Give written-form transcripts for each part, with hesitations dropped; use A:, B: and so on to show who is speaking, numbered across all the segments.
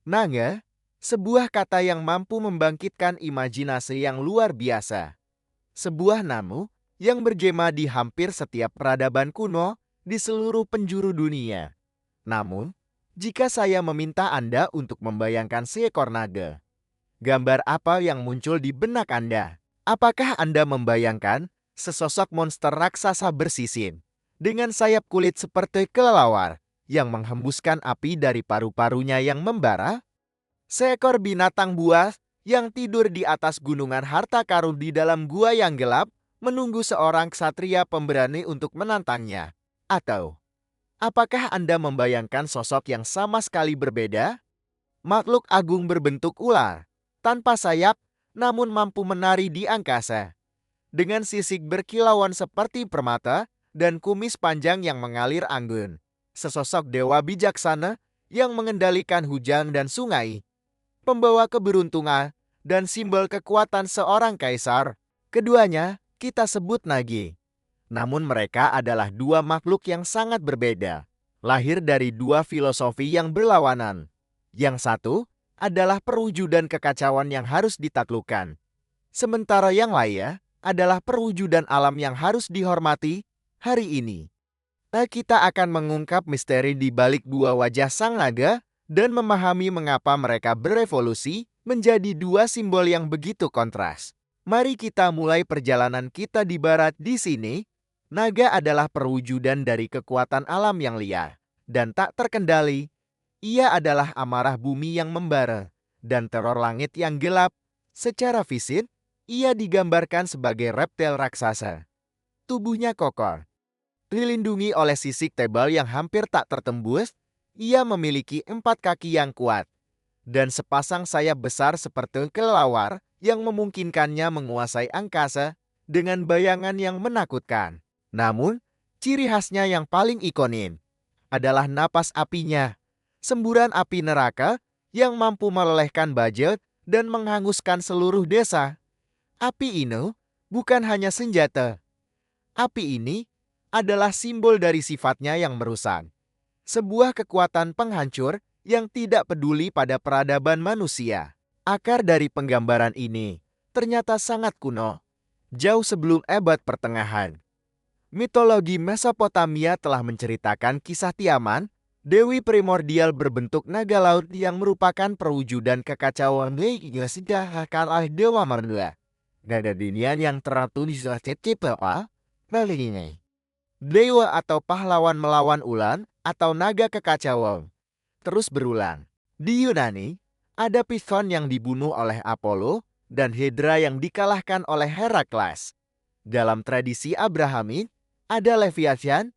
A: Naga, sebuah kata yang mampu membangkitkan imajinasi yang luar biasa. Sebuah namu yang bergema di hampir setiap peradaban kuno di seluruh penjuru dunia. Namun, jika saya meminta Anda untuk membayangkan seekor naga, gambar apa yang muncul di benak Anda? Apakah Anda membayangkan sesosok monster raksasa bersisin dengan sayap kulit seperti kelelawar yang menghembuskan api dari paru-parunya yang membara? Seekor binatang buas yang tidur di atas gunungan harta karun di dalam gua yang gelap menunggu seorang ksatria pemberani untuk menantangnya? Atau, apakah Anda membayangkan sosok yang sama sekali berbeda? Makhluk agung berbentuk ular, tanpa sayap, namun mampu menari di angkasa. Dengan sisik berkilauan seperti permata dan kumis panjang yang mengalir anggun. Sesosok dewa bijaksana yang mengendalikan hujan dan sungai. Pembawa keberuntungan dan simbol kekuatan seorang kaisar. Keduanya kita sebut Nagi. Namun mereka adalah dua makhluk yang sangat berbeda. Lahir dari dua filosofi yang berlawanan. Yang satu adalah perwujudan kekacauan yang harus ditaklukkan. Sementara yang lainnya adalah perwujudan alam yang harus dihormati hari ini. Kita akan mengungkap misteri di balik dua wajah sang naga dan memahami mengapa mereka berevolusi menjadi dua simbol yang begitu kontras. Mari kita mulai perjalanan kita di barat di sini. Naga adalah perwujudan dari kekuatan alam yang liar dan tak terkendali. Ia adalah amarah bumi yang membara dan teror langit yang gelap. Secara fisik, ia digambarkan sebagai reptil raksasa. Tubuhnya kokoh, dilindungi oleh sisik tebal yang hampir tak tertembus. Ia memiliki 4 kaki yang kuat dan sepasang sayap besar seperti kelelawar yang memungkinkannya menguasai angkasa dengan bayangan yang menakutkan. Namun, ciri khasnya yang paling ikonik adalah napas apinya, semburan api neraka yang mampu melelehkan budget dan menghanguskan seluruh desa. Api ini bukan hanya senjata. Api ini adalah simbol dari sifatnya yang merusak. Sebuah kekuatan penghancur yang tidak peduli pada peradaban manusia. Akar dari penggambaran ini ternyata sangat kuno, jauh sebelum abad pertengahan. Mitologi Mesopotamia telah menceritakan kisah Tiamat, dewi primordial berbentuk naga laut yang merupakan perwujudan kekacauan oleh dewa mertua. Nada dinian yang tertulis apa? Kali ini. Dewa atau pahlawan melawan ular atau naga kekacauan. Terus berulang. Di Yunani, ada Python yang dibunuh oleh Apollo dan Hydra yang dikalahkan oleh Herakles. Dalam tradisi Abrahamik, ada Leviathan,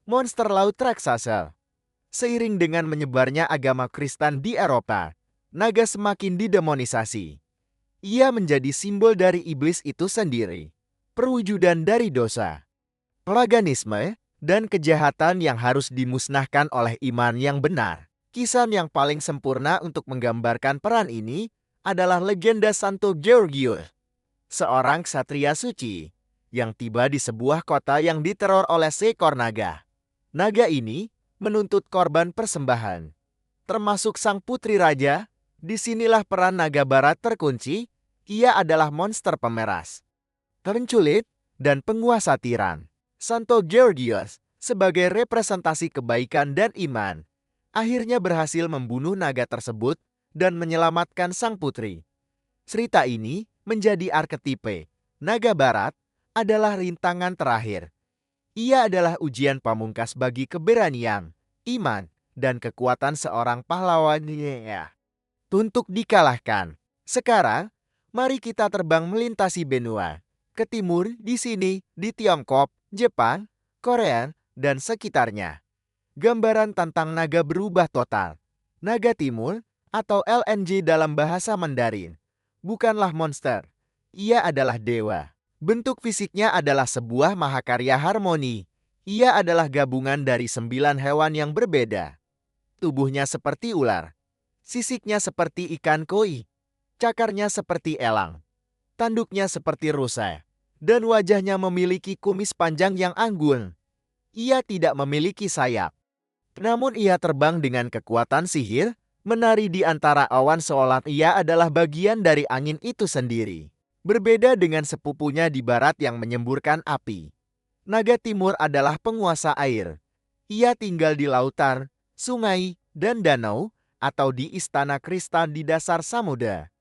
A: monster laut raksasa. Seiring dengan menyebarnya agama Kristen di Eropa, naga semakin didemonisasi. Ia menjadi simbol dari iblis itu sendiri, perwujudan dari dosa, paganisme, dan kejahatan yang harus dimusnahkan oleh iman yang benar. Kisah yang paling sempurna untuk menggambarkan peran ini adalah legenda Santo Georgios, seorang ksatria suci yang tiba di sebuah kota yang diteror oleh seekor naga. Naga ini menuntut korban persembahan, termasuk sang putri raja. Disinilah peran naga barat terkunci. Ia adalah monster pemeras, penculik, dan penguasa tiran. Santo Georgios, sebagai representasi kebaikan dan iman, akhirnya berhasil membunuh naga tersebut dan menyelamatkan sang putri. Cerita ini menjadi arketipe. Naga barat adalah rintangan terakhir. Ia adalah ujian pamungkas bagi keberanian, iman, dan kekuatan seorang pahlawan untuk dikalahkan. Sekarang, mari kita terbang melintasi benua ke timur di sini, di Tiongkok, Jepang, Korea, dan sekitarnya. Gambaran tentang naga berubah total. Naga timur atau LNG dalam bahasa Mandarin bukanlah monster. Ia adalah dewa. Bentuk fisiknya adalah sebuah mahakarya harmoni. Ia adalah gabungan dari 9 hewan yang berbeda. Tubuhnya seperti ular, sisiknya seperti ikan koi, cakarnya seperti elang, tanduknya seperti rusa, dan wajahnya memiliki kumis panjang yang anggun. Ia tidak memiliki sayap, namun ia terbang dengan kekuatan sihir, menari di antara awan seolah ia adalah bagian dari angin itu sendiri. Berbeda dengan sepupunya di barat yang menyemburkan api, naga timur adalah penguasa air. Ia tinggal di lautan, sungai, dan danau, atau di istana kristal di dasar samudera.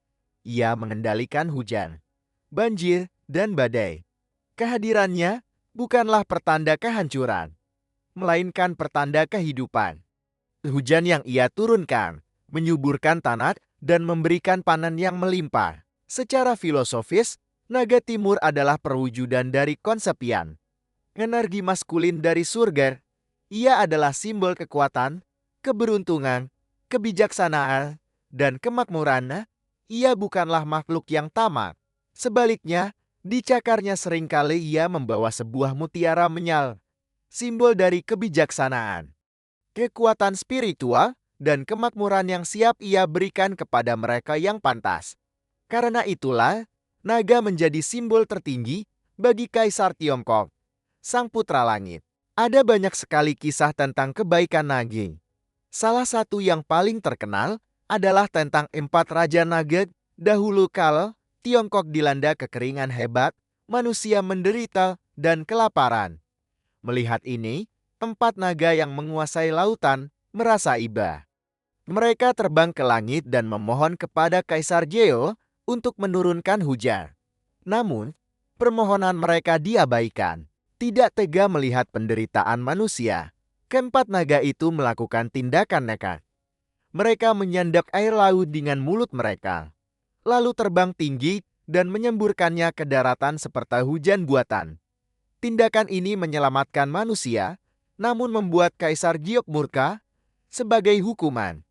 A: Ia mengendalikan hujan, banjir, dan badai. Kehadirannya bukanlah pertanda kehancuran, melainkan pertanda kehidupan. Hujan yang ia turunkan menyuburkan tanah dan memberikan panen yang melimpah. Secara filosofis, naga timur adalah perwujudan dari konsepian. Energi maskulin dari surga. Ia adalah simbol kekuatan, keberuntungan, kebijaksanaan, dan kemakmuran. Ia bukanlah makhluk yang tamak. Sebaliknya, di cakarnya seringkali ia membawa sebuah mutiara menyala, simbol dari kebijaksanaan, kekuatan spiritual, dan kemakmuran yang siap ia berikan kepada mereka yang pantas. Karena itulah, naga menjadi simbol tertinggi bagi Kaisar Tiongkok, Sang Putra Langit. Ada banyak sekali kisah tentang kebaikan naga. Salah satu yang paling terkenal adalah tentang 4 Raja Naga. Dahulu kala, Tiongkok dilanda kekeringan hebat, manusia menderita, dan kelaparan. Melihat ini, 4 naga yang menguasai lautan merasa iba. Mereka terbang ke langit dan memohon kepada Kaisar Jeo untuk menurunkan hujan. Namun, permohonan mereka diabaikan. Tidak tega melihat penderitaan manusia, keempat naga itu melakukan tindakan nekat. Mereka menyendok air laut dengan mulut mereka, lalu terbang tinggi dan menyemburkannya ke daratan seperti hujan buatan. Tindakan ini menyelamatkan manusia, namun membuat Kaisar Giok murka. Sebagai hukuman,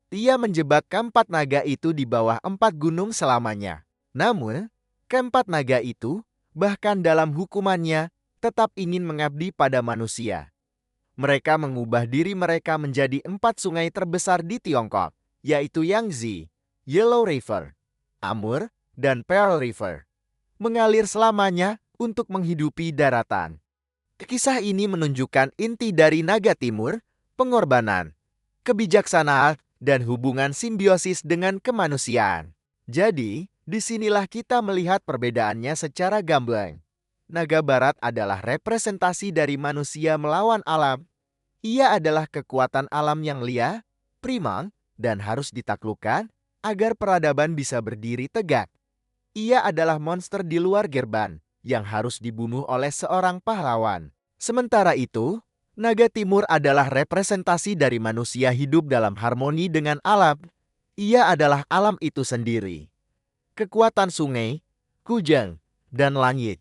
A: ia menjebak keempat naga itu di bawah 4 gunung selamanya. Namun, keempat naga itu, bahkan dalam hukumannya, tetap ingin mengabdi pada manusia. Mereka mengubah diri mereka menjadi 4 sungai terbesar di Tiongkok, yaitu Yangtze, Yellow River, Amur, dan Pearl River. Mengalir selamanya untuk menghidupi daratan. Kisah ini menunjukkan inti dari naga timur, pengorbanan, kebijaksanaan, dan hubungan simbiosis dengan kemanusiaan. Jadi, disinilah kita melihat perbedaannya secara gamblang. Naga barat adalah representasi dari manusia melawan alam. Ia adalah kekuatan alam yang liar, primal, dan harus ditaklukkan agar peradaban bisa berdiri tegak. Ia adalah monster di luar gerbang yang harus dibunuh oleh seorang pahlawan. Sementara itu, naga timur adalah representasi dari manusia hidup dalam harmoni dengan alam. Ia adalah alam itu sendiri. Kekuatan sungai, hujan, dan langit.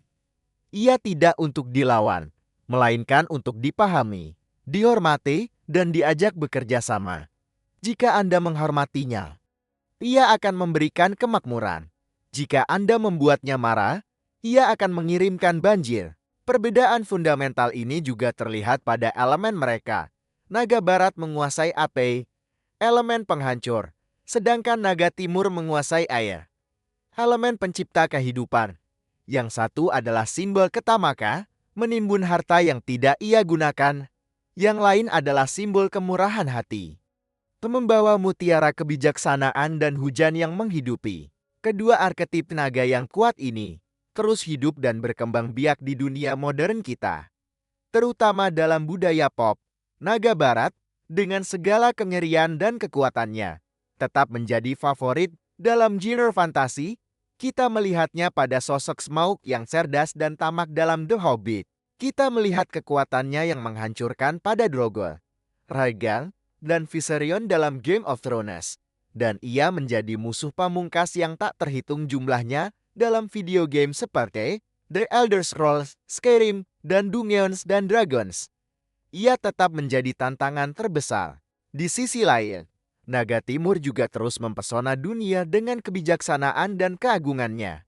A: Ia tidak untuk dilawan, melainkan untuk dipahami, dihormati, dan diajak bekerja sama. Jika Anda menghormatinya, ia akan memberikan kemakmuran. Jika Anda membuatnya marah, ia akan mengirimkan banjir. Perbedaan fundamental ini juga terlihat pada elemen mereka. Naga barat menguasai api, elemen penghancur, sedangkan naga timur menguasai air, elemen pencipta kehidupan. Yang satu adalah simbol ketamaka, menimbun harta yang tidak ia gunakan. Yang lain adalah simbol kemurahan hati, membawa mutiara kebijaksanaan dan hujan yang menghidupi. Kedua arketip naga yang kuat ini terus hidup dan berkembang biak di dunia modern kita. Terutama dalam budaya pop, naga barat, dengan segala kengerian dan kekuatannya, tetap menjadi favorit dalam genre fantasi. Kita melihatnya pada sosok Smaug yang cerdas dan tamak dalam The Hobbit. Kita melihat kekuatannya yang menghancurkan pada Drogo, Rhaegal, dan Viserion dalam Game of Thrones. Dan ia menjadi musuh pamungkas yang tak terhitung jumlahnya dalam video game seperti The Elder Scrolls, Skyrim, dan Dungeons & Dragons. Ia tetap menjadi tantangan terbesar. Di sisi lain, naga timur juga terus mempesona dunia dengan kebijaksanaan dan keagungannya.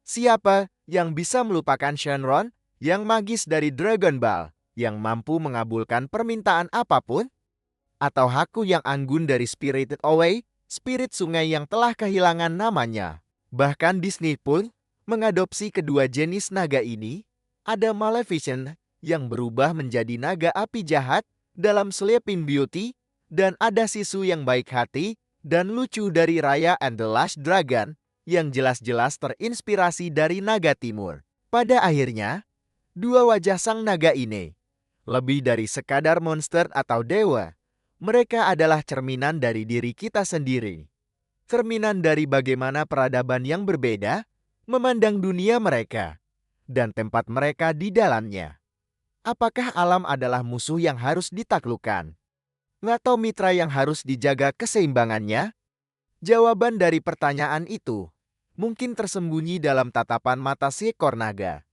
A: Siapa yang bisa melupakan Shenron yang magis dari Dragon Ball, yang mampu mengabulkan permintaan apapun? Atau Haku yang anggun dari Spirited Away, spirit sungai yang telah kehilangan namanya. Bahkan Disney pun mengadopsi kedua jenis naga ini. Ada Maleficent yang berubah menjadi naga api jahat dalam Sleeping Beauty, Dan ada Sisu yang baik hati dan lucu dari Raya and the Last Dragon yang jelas-jelas terinspirasi dari naga timur. Pada akhirnya, dua wajah sang naga ini, lebih dari sekadar monster atau dewa, mereka adalah cerminan dari diri kita sendiri. Cerminan dari bagaimana peradaban yang berbeda memandang dunia mereka dan tempat mereka di dalamnya. Apakah alam adalah musuh yang harus ditaklukkan? Atau mitra yang harus dijaga keseimbangannya? Jawaban dari pertanyaan itu mungkin tersembunyi dalam tatapan mata seekor naga.